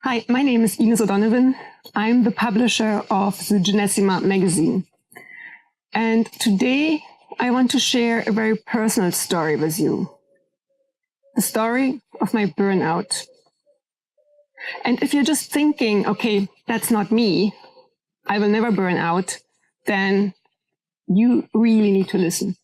Hi, my name is Ines O'Donovan. I'm the publisher of the Jeunessima magazine. And today I want to share a very personal story with you. The story of my burnout. And if you're just thinking, okay, that's not me, I will never burn out, then you really need to listen.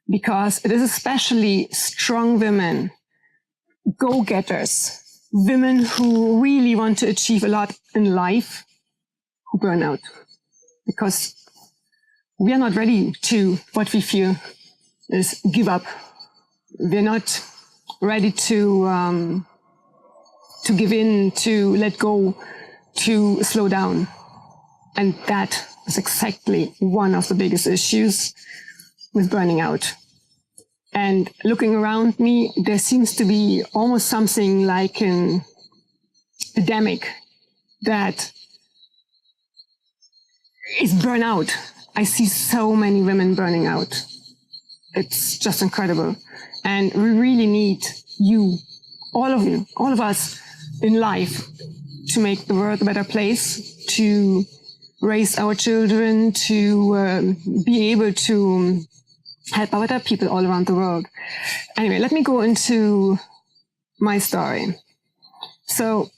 Because it is especially strong women, go-getters, women who really want to achieve a lot in life, who burn out. Because we are not ready to, what we feel is give up. We're not ready to give in, to let go, to slow down. And that is exactly one of the biggest issues with burning out. And looking around me, there seems to be almost something like an epidemic that is burnout. I see so many women burning out. It's just incredible. And we really need you, all of us in life to make the world a better place, to raise our children, to be able to help other people all around the world. Anyway, let me go into my story. So,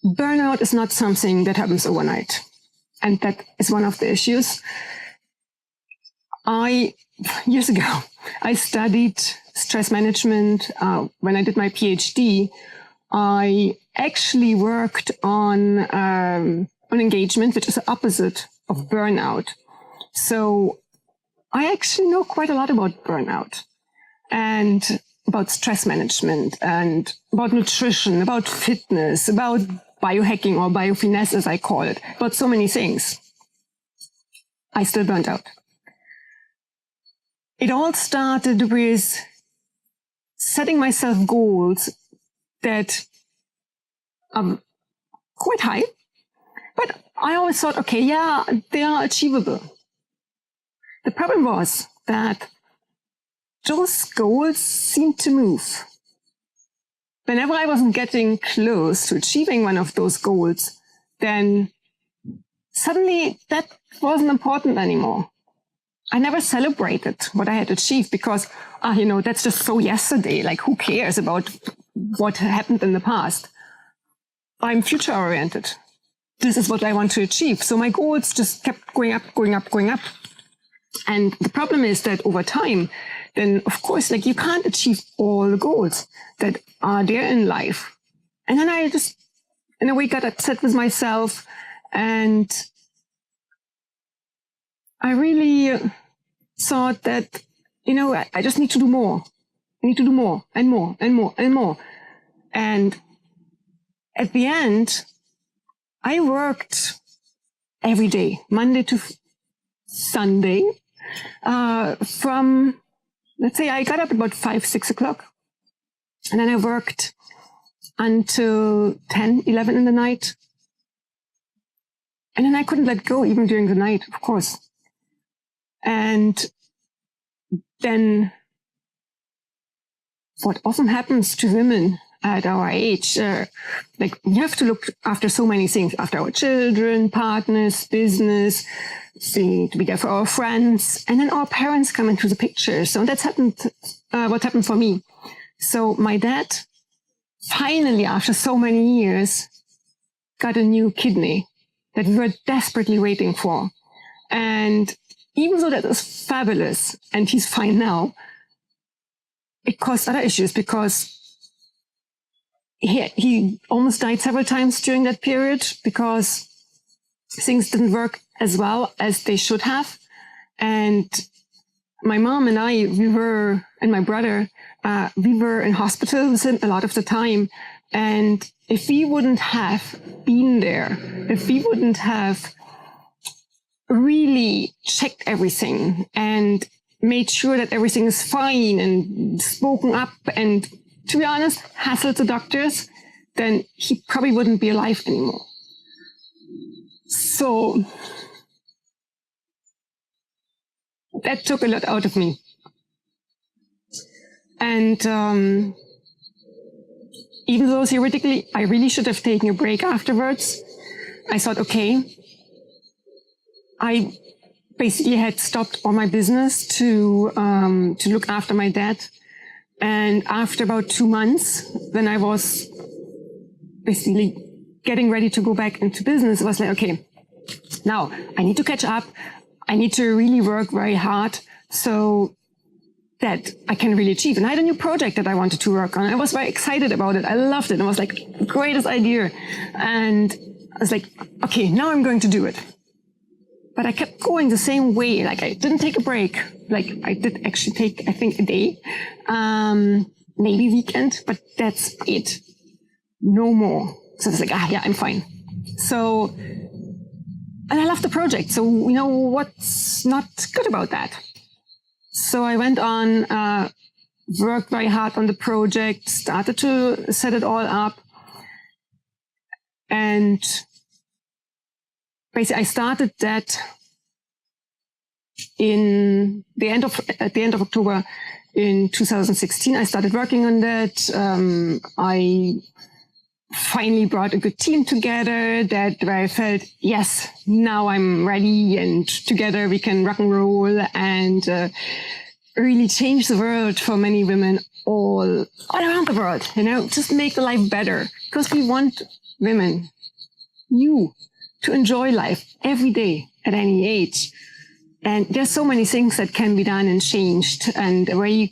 burnout is not something that happens overnight. And that is one of the issues. Years ago, I studied stress management. When I did my PhD, I actually worked on engagement, which is the opposite of burnout. So I actually know quite a lot about burnout and about stress management and about nutrition, about fitness, about biohacking or biofinesse, as I call it, about so many things. I still burnt out. It all started with setting myself goals that are quite high, but I always thought, okay, yeah, they are achievable. The problem was that those goals seemed to move. Whenever I wasn't getting close to achieving one of those goals, then suddenly that wasn't important anymore. I never celebrated what I had achieved because, that's just so yesterday. Like, who cares about what happened in the past? I'm future-oriented. This is what I want to achieve. So my goals just kept going up, going up, going up. And the problem is that over time, then of course, you can't achieve all the goals that are there in life. And then I just, in a way, got upset with myself. And I really thought that, I just need to do more. I need to do more and more and more and more. And at the end, I worked every day, Monday to Sunday, from, let's say I got up at about 5, 6 o'clock. And then I worked until 10, 11 in the night. And then I couldn't let go even during the night, of course. And then what often happens to women at our age, we have to look after so many things, after our children, partners, business, to be there for our friends, and then our parents come into the picture. So that's what happened for me. So my dad, finally, after so many years, got a new kidney that we were desperately waiting for. And even though that was fabulous, and he's fine now, it caused other issues because he almost died several times during that period because things didn't work as well as they should have. And my mom and I, and my brother, we were in hospital with him a lot of the time. And if we wouldn't have been there, if we wouldn't have really checked everything and made sure that everything is fine and spoken up and, to be honest, hassled the doctors, then he probably wouldn't be alive anymore. So that took a lot out of me. And even though theoretically I really should have taken a break afterwards, I thought, okay, I basically had stopped all my business to look after my dad. And after about 2 months, when I was basically getting ready to go back into business, I was like, okay, now I need to catch up. I need to really work very hard so that I can really achieve. And I had a new project that I wanted to work on. I was very excited about it. I loved it. It was like the greatest idea. And I was like, okay, now I'm going to do it. But I kept going the same way. Like I didn't take a break. Like I did actually take, I think, a day, maybe weekend, but that's it. No more. So I was like, yeah, I'm fine. So, and I love the project. So, you know, what's not good about that? So I went on, worked very hard on the project, started to set it all up. And basically I started that at the end of October in 2016. I started working on that. I finally brought a good team together where I felt, yes, now I'm ready and together we can rock and roll and really change the world for many women all around the world, you know, just make the life better because we want women, you, to enjoy life every day at any age. And there's so many things that can be done and changed and where you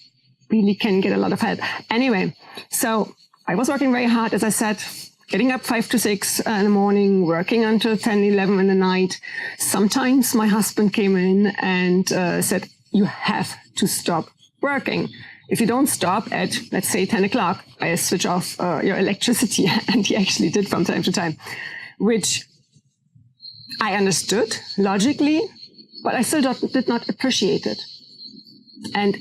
really can get a lot of help. Anyway, so I was working very hard, as I said, getting up 5 to 6 in the morning, working until 10, 11 in the night. Sometimes my husband came in and said, you have to stop working. If you don't stop at, let's say, 10 o'clock, I switch off your electricity. And he actually did from time to time, which I understood logically, but I still did not appreciate it. And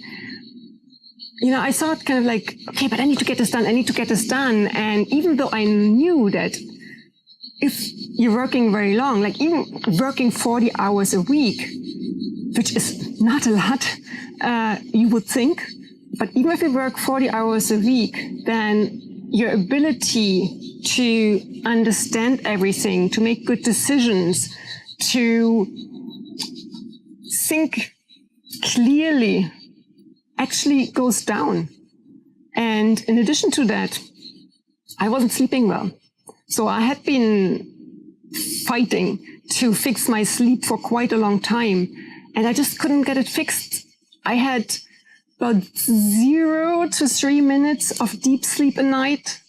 you know, I thought kind of like, okay, but I need to get this done. I need to get this done. And even though I knew that if you're working very long, like even working 40 hours a week, which is not a lot, you would think, but even if you work 40 hours a week, then your ability to understand everything, to make good decisions, to think clearly, actually goes down. And in addition to that, I wasn't sleeping well. So I had been fighting to fix my sleep for quite a long time, and I just couldn't get it fixed. I had about 0 to 3 minutes of deep sleep a night.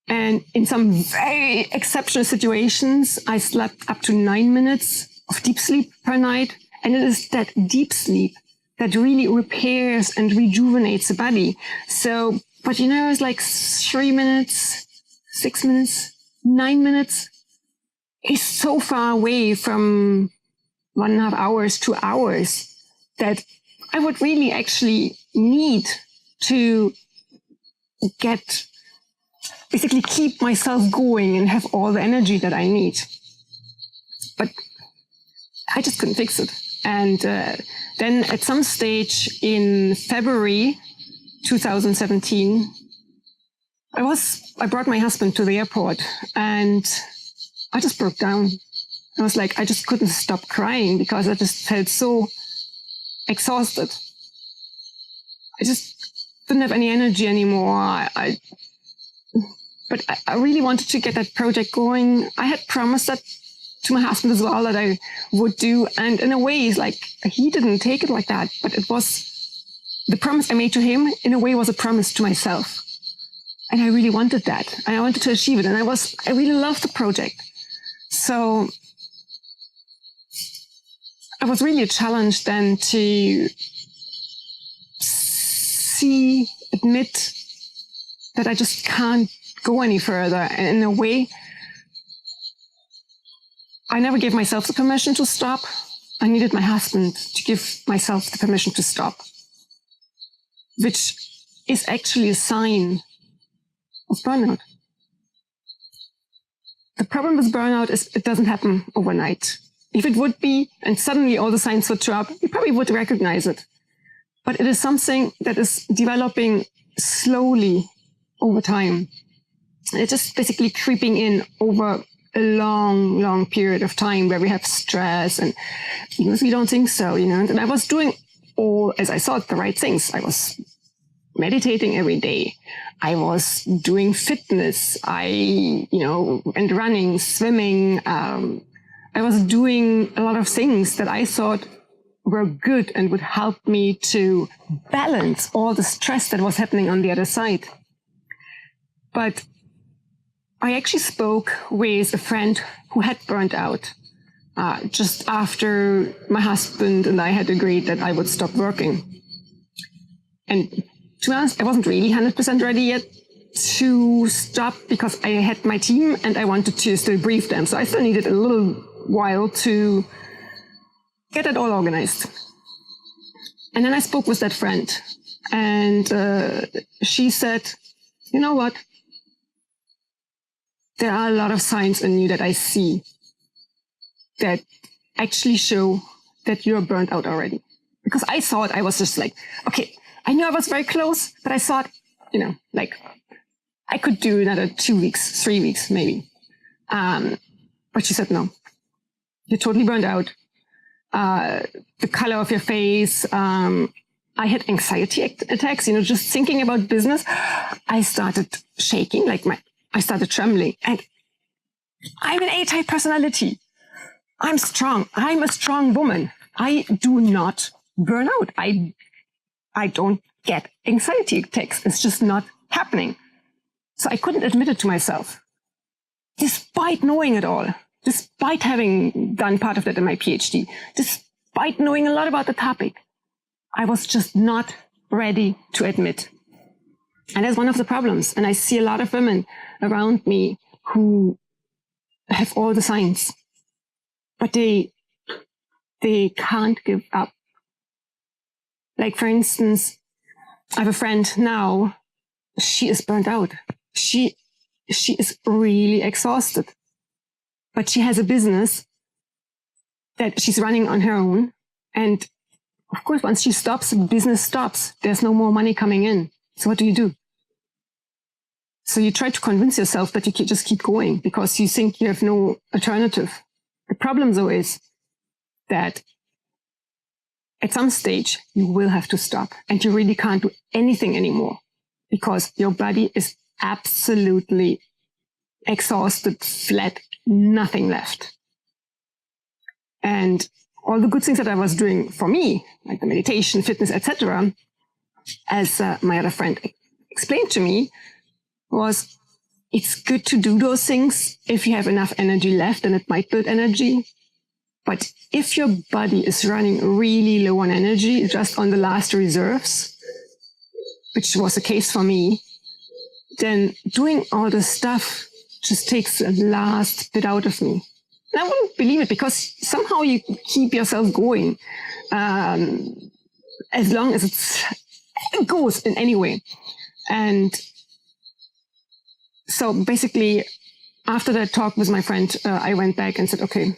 And in some very exceptional situations, I slept up to 9 minutes of deep sleep per night. And it is that deep sleep that really repairs and rejuvenates the body. So, but you know, it's like 3 minutes, 6 minutes, 9 minutes is so far away from 1.5 hours, 2 hours that I would really actually need to basically keep myself going and have all the energy that I need. But I just couldn't fix it. And then at some stage in February 2017, I brought my husband to the airport and I just broke down. I was like, I just couldn't stop crying because I just felt so exhausted. I just didn't have any energy anymore. But I really wanted to get that project going. I had promised that to my husband as well that I would do. And in a way, it's like, he didn't take it like that, but it was the promise I made to him in a way was a promise to myself. And I really wanted that. And I wanted to achieve it. And I really loved the project. So it was really a challenge then to admit that I just can't go any further. And in a way, I never gave myself the permission to stop. I needed my husband to give myself the permission to stop, which is actually a sign of burnout. The problem with burnout is it doesn't happen overnight. If it would be, and suddenly all the signs would show up, you probably would recognize it. But it is something that is developing slowly over time. It's just basically creeping in over a long, long period of time where we have stress, and even if we don't think so, and I was doing all, as I thought, the right things. I was meditating every day. I was doing fitness. I, and running, swimming. I was doing a lot of things that I thought were good and would help me to balance all the stress that was happening on the other side. But I actually spoke with a friend who had burned out just after my husband and I had agreed that I would stop working. And to be honest, I wasn't really 100% ready yet to stop because I had my team and I wanted to still brief them. So I still needed a little while to get it all organized. And then I spoke with that friend, and she said, you know what? There are a lot of signs in you that I see that actually show that you're burnt out already. Because I thought I was just like, okay, I knew I was very close, but I thought, I could do another 2 weeks, 3 weeks, maybe. But she said, no, you're totally burned out. The color of your face. I had anxiety attacks, just thinking about business. I started shaking, I started trembling. And I'm an A-type personality. I'm strong. I'm a strong woman. I do not burn out. I don't get anxiety attacks. It's just not happening. So I couldn't admit it to myself, despite knowing it all. Despite having done part of that in my PhD, despite knowing a lot about the topic, I was just not ready to admit. And that's one of the problems. And I see a lot of women around me who have all the signs, but they can't give up. Like, for instance, I have a friend now. She is burnt out. She is really exhausted. But she has a business that she's running on her own. And of course, once she stops, the business stops. There's no more money coming in. So what do? So you try to convince yourself that you can just keep going because you think you have no alternative. The problem, though, is that at some stage, you will have to stop and you really can't do anything anymore because your body is absolutely exhausted, flat, nothing left. And all the good things that I was doing for me, like the meditation, fitness, etc., as my other friend explained to me, was it's good to do those things if you have enough energy left, and it might build energy. But if your body is running really low on energy, just on the last reserves, which was the case for me, then doing all this stuff just takes the last bit out of me. And I wouldn't believe it because somehow you keep yourself going as long as it goes in any way. And so basically, after that talk with my friend, I went back and said, okay,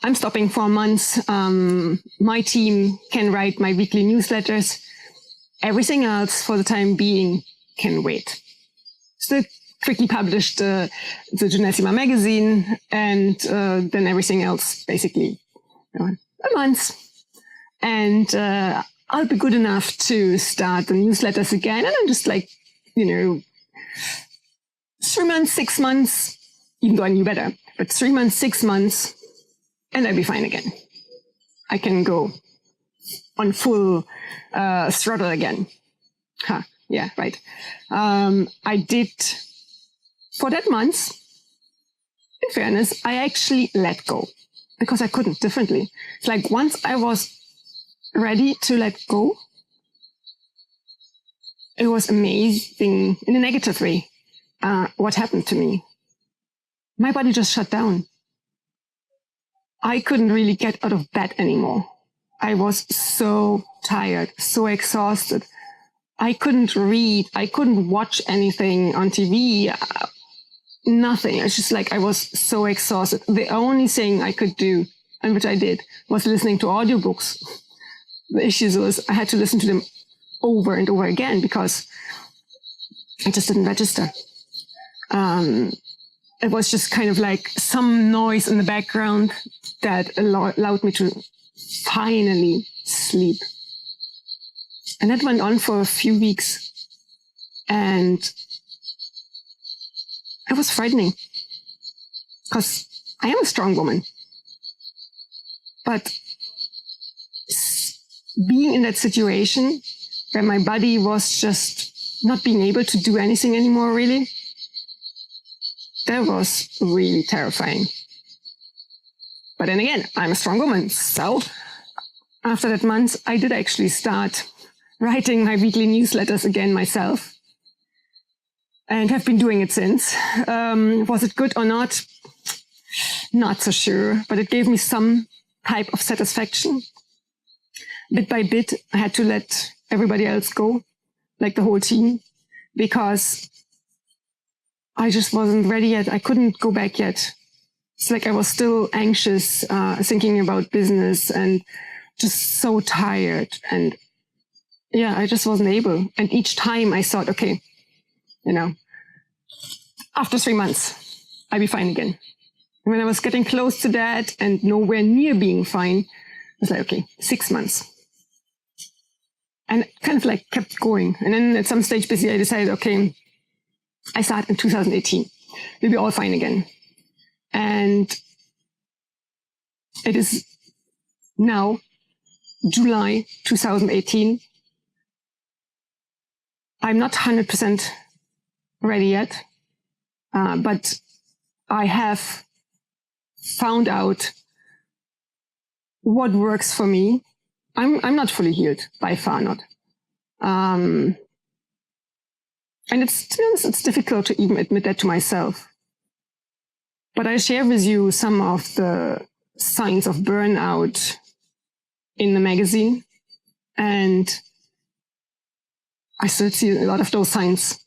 I'm stopping for months. My team can write my weekly newsletters. Everything else for the time being can wait. Still quickly published the Jeunessima magazine, and then everything else basically a month. And I'll be good enough to start the newsletters again. And I'm just 3 months, 6 months, even though I knew better, but 3 months, 6 months, and I'll be fine again. I can go on full throttle again. Yeah, right. I did, for that month, in fairness, I actually let go because I couldn't differently. It's like once I was ready to let go, it was amazing in a negative way. What happened to me? My body just shut down. I couldn't really get out of bed anymore. I was so tired, so exhausted. I couldn't read. I couldn't watch anything on TV. Nothing. It's just I was so exhausted. The only thing I could do, and which I did, was listening to audiobooks. The issue was I had to listen to them over and over again because I just didn't register. It was just kind of like some noise in the background that allowed me to finally sleep. And that went on for a few weeks. And it was frightening because I am a strong woman. But being in that situation where my body was just not being able to do anything anymore, really, that was really terrifying. But then again, I'm a strong woman. So after that month, I did actually start writing my weekly newsletters again myself and have been doing it since. Was it good or not? Not so sure, but it gave me some type of satisfaction. Bit by bit, I had to let everybody else go, like the whole team, because I just wasn't ready yet. I couldn't go back yet. It's like I was still anxious, thinking about business and just so tired. And yeah, I just wasn't able. And each time I thought, okay, after 3 months, I'll be fine again. And when I was getting close to that and nowhere near being fine, I was like, okay, 6 months. And it kind of like kept going. And then at some stage, basically, I decided, okay, I start in 2018. We'll be all fine again. And it is now July 2018. I'm not 100% ready yet, but I have found out what works for me. I'm not fully healed, by far not. And to be honest, it's difficult to even admit that to myself. But I share with you some of the signs of burnout in the magazine. And I still see a lot of those signs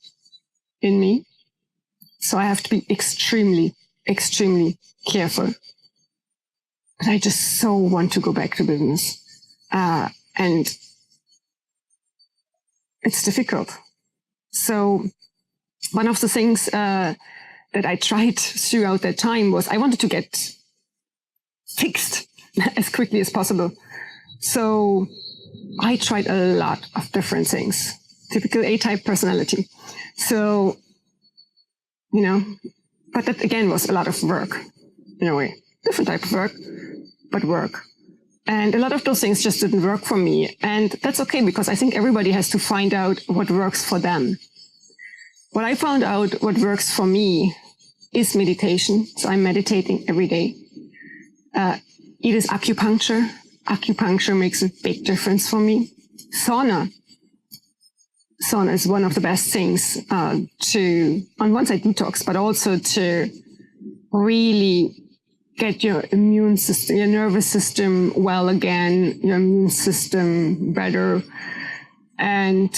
in me. So I have to be extremely, extremely careful. But I just so want to go back to business. And it's difficult. So one of the things that I tried throughout that time was I wanted to get fixed as quickly as possible. So I tried a lot of different things. Typical A-type personality. So, but that again was a lot of work in a way. Different type of work, but work. And a lot of those things just didn't work for me. And that's okay, because I think everybody has to find out what works for them. What I found out what works for me is meditation. So I'm meditating every day. It is acupuncture. Acupuncture makes a big difference for me. Sauna. Sauna is one of the best things to, on one side, detox, but also to really get your immune system, your nervous system well again, your immune system better. And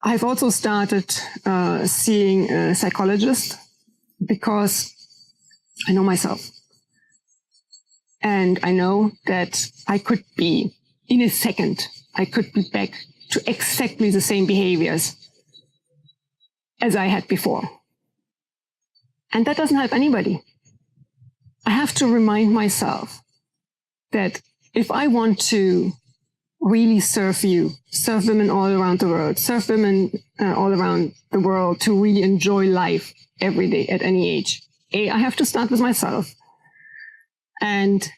I've also started seeing a psychologist because I know myself. And I know that I could be, in a second, I could be back to exactly the same behaviors as I had before. And that doesn't help anybody. I have to remind myself that if I want to really serve you, serve women all around the world, serve women all around the world to really enjoy life every day at any age, I have to start with myself. And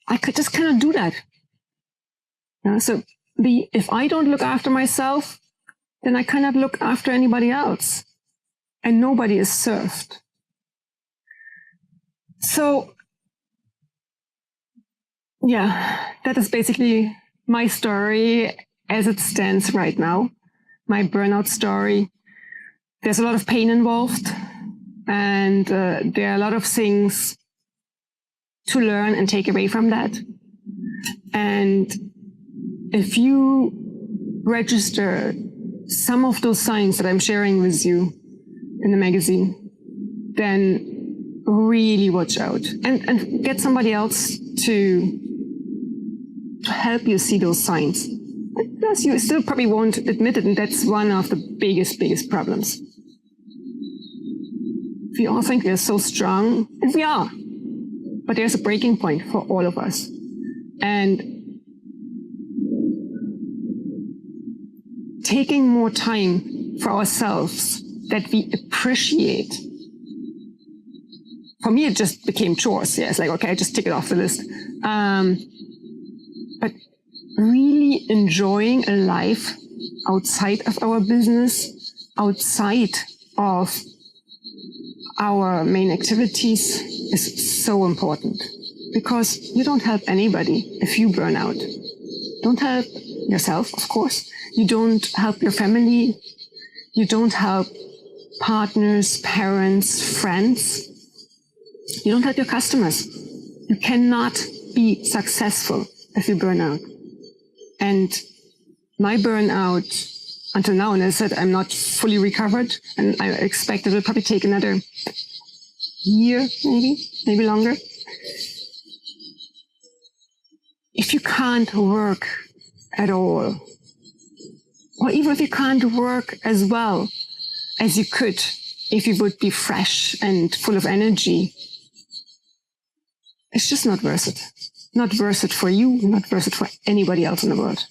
I could just cannot do that. So if I don't look after myself, then I cannot look after anybody else. And nobody is served. So, yeah, that is basically my story as it stands right now. My burnout story. There's a lot of pain involved. And there are a lot of things to learn and take away from that. And if you register some of those signs that I'm sharing with you in the magazine, then really watch out and get somebody else to help you see those signs Plus, you still probably won't admit it, and that's one of the biggest problems. We all think we are so strong, and we are. But there's a breaking point for all of us. And taking more time for ourselves that we appreciate. For me, it just became chores. Yeah, it's like, okay, I just tick it off the list. But really enjoying a life outside of our business, outside of our main activities is so important, because you don't help anybody if you burn out. Don't help yourself, of course. You don't help your family. You don't help partners, parents, friends. You don't help your customers. You cannot be successful if you burn out. And my burnout until now, and as I said, I'm not fully recovered, and I expect it will probably take another year, maybe longer. If you can't work at all, or even if you can't work as well as you could if you would be fresh and full of energy, it's just not worth it. Not worth it for you, not worth it for anybody else in the world.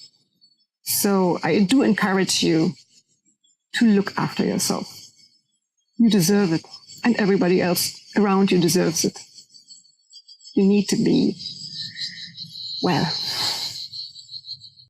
So I do encourage you to look after yourself. You deserve it, and everybody else around you deserves it. You need to be well.